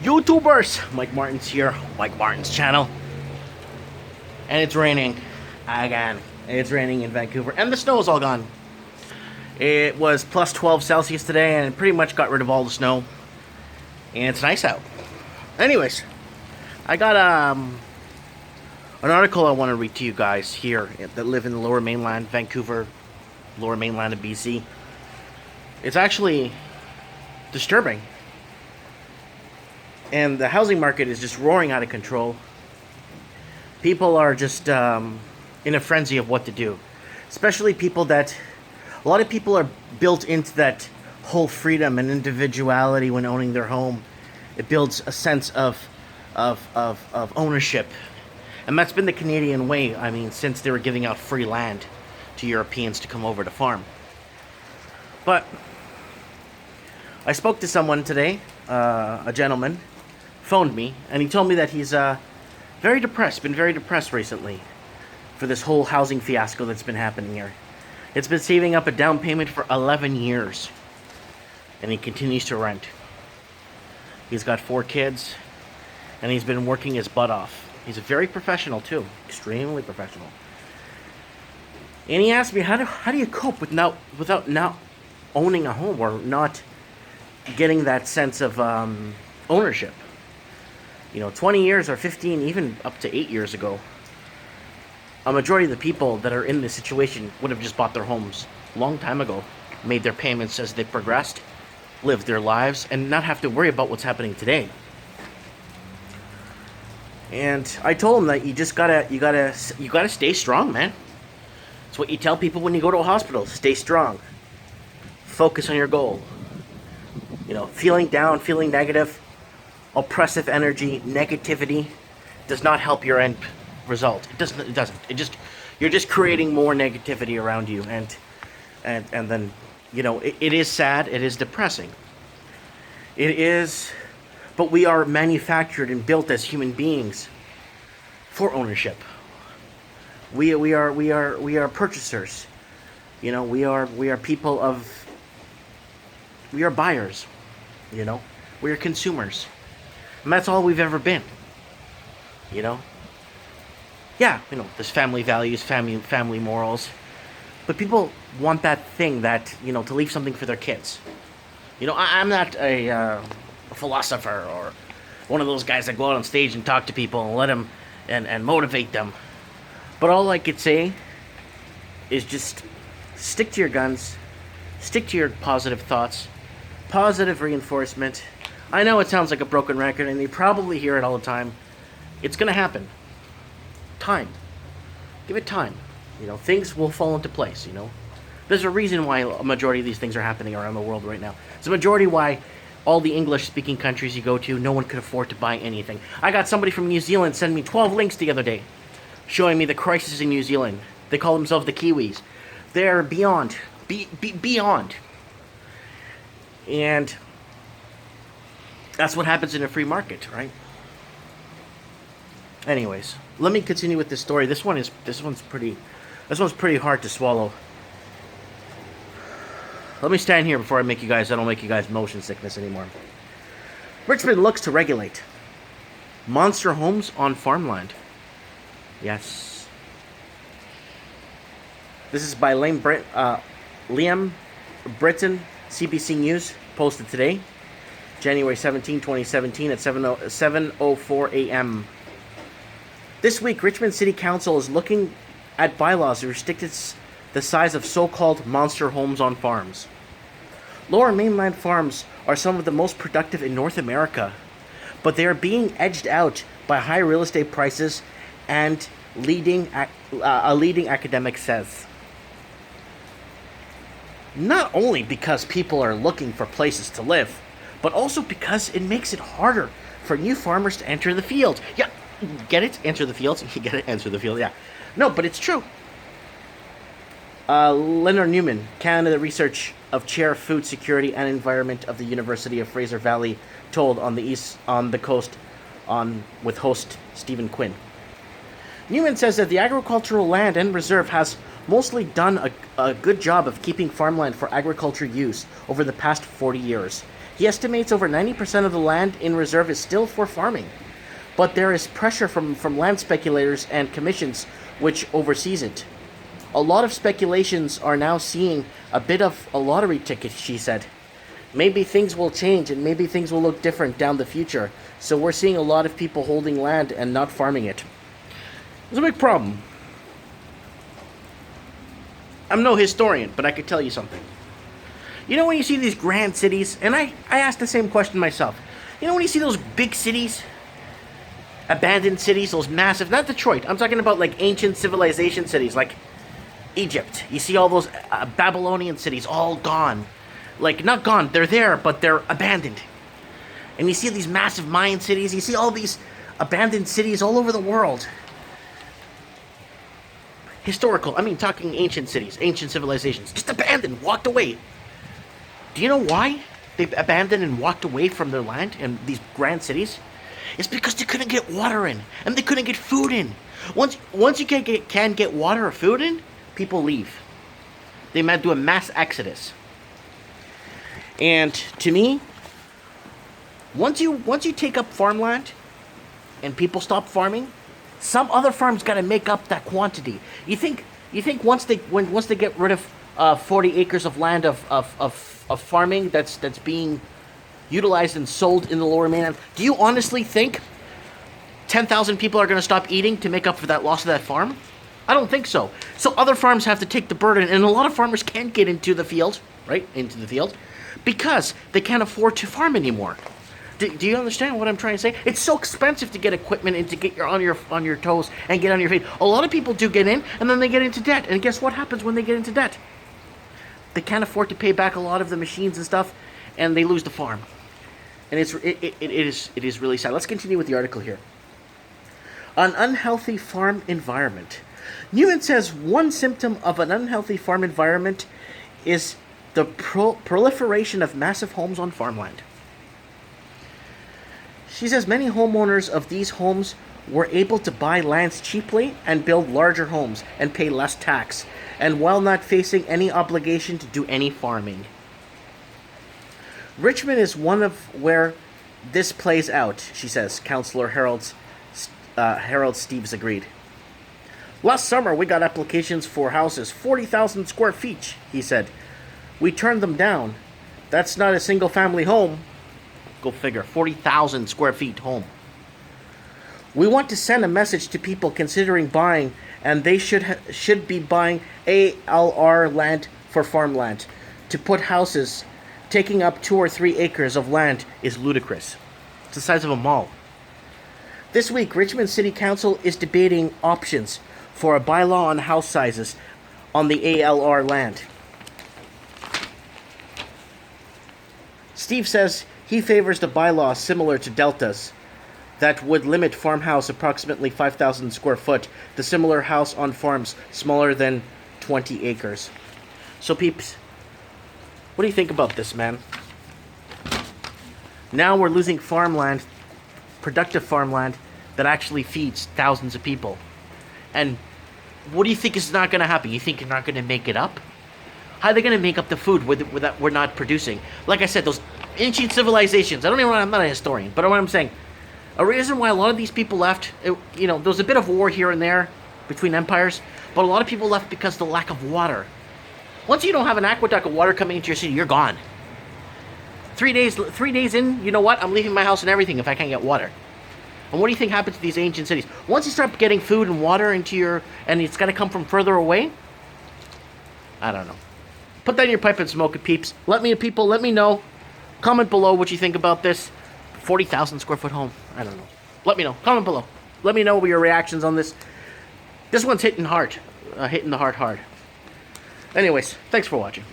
YouTubers! Mike Martin's here, Mike Martin's channel. And it's raining again. It's raining in Vancouver, and the snow is all gone. It was plus 12 Celsius today, and it pretty much got rid of all the snow. And it's nice out. Anyways, I got an article I want to read to you guys here that live in the Lower Mainland, Vancouver, Lower Mainland of BC. It's actually disturbing. And the housing market is just roaring out of control. People are just in a frenzy of what to do. Especially people that... A lot of people are built into that whole freedom and individuality when owning their home. It builds a sense of ownership. And that's been the Canadian way, I mean, since they were giving out free land to Europeans to come over to farm. But I spoke to someone today, a gentleman, phoned me, and he told me that he's very depressed, been very depressed recently for this whole housing fiasco that's been happening here. It's been saving up a down payment for 11 years, and he continues to rent. He's got 4 kids, and he's been working his butt off. He's a very professional too, extremely professional. And he asked me, how do you cope without not owning a home or not getting that sense of ownership? You know, 20 years or 15, even up to 8 years ago, a majority of the people that are in this situation would have just bought their homes a long time ago, made their payments as they progressed, lived their lives, and not have to worry about what's happening today. And I told him that you gotta stay strong, man. It's what you tell people when you go to a hospital. Stay strong. Focus on your goal. You know, feeling down, feeling negative, oppressive energy, negativity does not help your end result. It doesn't. You're just creating more negativity around you, and then, you know, it is sad, it is depressing. It is, but we are manufactured and built as human beings for ownership. We are purchasers. You know, we are people of, we are buyers, you know. We are consumers. And that's all we've ever been. You know? Yeah, you know, there's family values, family morals. But people want that thing that, you know, to leave something for their kids. You know, I'm not a philosopher or one of those guys that go out on stage and talk to people and let them and motivate them. But all I could say is just stick to your guns, stick to your positive thoughts, positive reinforcement. I know it sounds like a broken record, and you probably hear it all the time. It's going to happen. Time. Give it time. You know, things will fall into place, you know. There's a reason why a majority of these things are happening around the world right now. It's a majority why all the English-speaking countries you go to, no one could afford to buy anything. I got somebody from New Zealand send me 12 links the other day showing me the crisis in New Zealand. They call themselves the Kiwis. They're beyond. Beyond. And that's what happens in a free market, right? Anyways, let me continue with this story. This one's pretty hard to swallow. Let me stand here before I don't make you guys motion sickness anymore. Richmond looks to regulate monster homes on farmland. Yes. This is by Liam Britton, CBC News, posted today, January 17, 2017 at 7:04 a.m. This week, Richmond City Council is looking at bylaws that restrict the size of so-called monster homes on farms. Lower Mainland farms are some of the most productive in North America, but they are being edged out by high real estate prices, and a leading academic says. Not only because people are looking for places to live, but also because it makes it harder for new farmers to enter the field. Yeah. Get it? Enter the field? You get it? Enter the field, yeah. No, but it's true. Lenore Newman, Canada Research of Chair of Food Security and Environment of the University of Fraser Valley, told with host Stephen Quinn. Newman says that the agricultural land and reserve has mostly done a good job of keeping farmland for agriculture use over the past 40 years. He estimates over 90% of the land in reserve is still for farming. But there is pressure from land speculators and commissions which oversees it. A lot of speculations are now seeing a bit of a lottery ticket, she said. Maybe things will change and maybe things will look different down the future. So we're seeing a lot of people holding land and not farming it. It's a big problem. I'm no historian, but I could tell you something. You know when you see these grand cities, and I asked the same question myself. You know when you see those big cities, abandoned cities, those massive, not Detroit, I'm talking about like ancient civilization cities, like Egypt. You see all those Babylonian cities all gone. Like, not gone, they're there, but they're abandoned. And you see these massive Mayan cities, you see all these abandoned cities all over the world. Historical, I mean talking ancient cities, ancient civilizations, just abandoned, walked away. Do you know why they abandoned and walked away from their land and these grand cities? It's because they couldn't get water in, and they couldn't get food in. Once you can get water or food in, people leave. They might do a mass exodus. And to me, once you take up farmland and people stop farming, some other farm's got to make up that quantity. You think once they get rid of 40 acres of land of farming that's being utilized and sold in the Lower Mainland, do you honestly think 10,000 people are going to stop eating to make up for that loss of that farm? I don't think so. So other farms have to take the burden, and a lot of farmers can't get into the field, right? Into the field, because they can't afford to farm anymore. Do you understand what I'm trying to say? It's so expensive to get equipment and to get on your toes and get on your feet. A lot of people do get in, and then they get into debt. And guess what happens when they get into debt? They can't afford to pay back a lot of the machines and stuff, and they lose the farm. And it is really sad. Let's continue with the article here. An unhealthy farm environment. Newman says one symptom of an unhealthy farm environment is the proliferation of massive homes on farmland. She says many homeowners of these homes were able to buy lands cheaply and build larger homes and pay less tax, and while not facing any obligation to do any farming. Richmond is one of where this plays out, she says. Councillor Harold Steves agreed. Last summer we got applications for houses 40,000 square feet, he said. We turned them down. That's not a single family home. Go figure, 40,000 square feet home. We want to send a message to people considering buying, and they should be buying ALR land for farmland. To put houses taking up 2 or 3 acres of land is ludicrous. It's the size of a mall. This week, Richmond City Council is debating options for a bylaw on house sizes on the ALR land. Steve says he favors the bylaw similar to Delta's that would limit farmhouse approximately 5,000 square foot, the similar house on farms smaller than 20 acres. So peeps, what do you think about this, man? Now we're losing farmland, productive farmland, that actually feeds thousands of people. And what do you think is not going to happen? You think you're not going to make it up? How are they going to make up the food that we're not producing? Like I said, those ancient civilizations. I'm not a historian, but what I'm saying, a reason why a lot of these people left, there was a bit of war here and there between empires, but a lot of people left because of the lack of water. Once you don't have an aqueduct of water coming into your city, you're gone. 3 days in, you know what? I'm leaving my house and everything if I can't get water. And what do you think happens to these ancient cities? Once you start getting food and water and it's got to come from further away, I don't know. Put that in your pipe and smoke it, peeps. Let me know. Comment below what you think about this 40,000 square foot home. I don't know. Let me know. Comment below. Let me know your reactions on this. This one's hitting hard. Hitting the heart hard. Anyways, thanks for watching.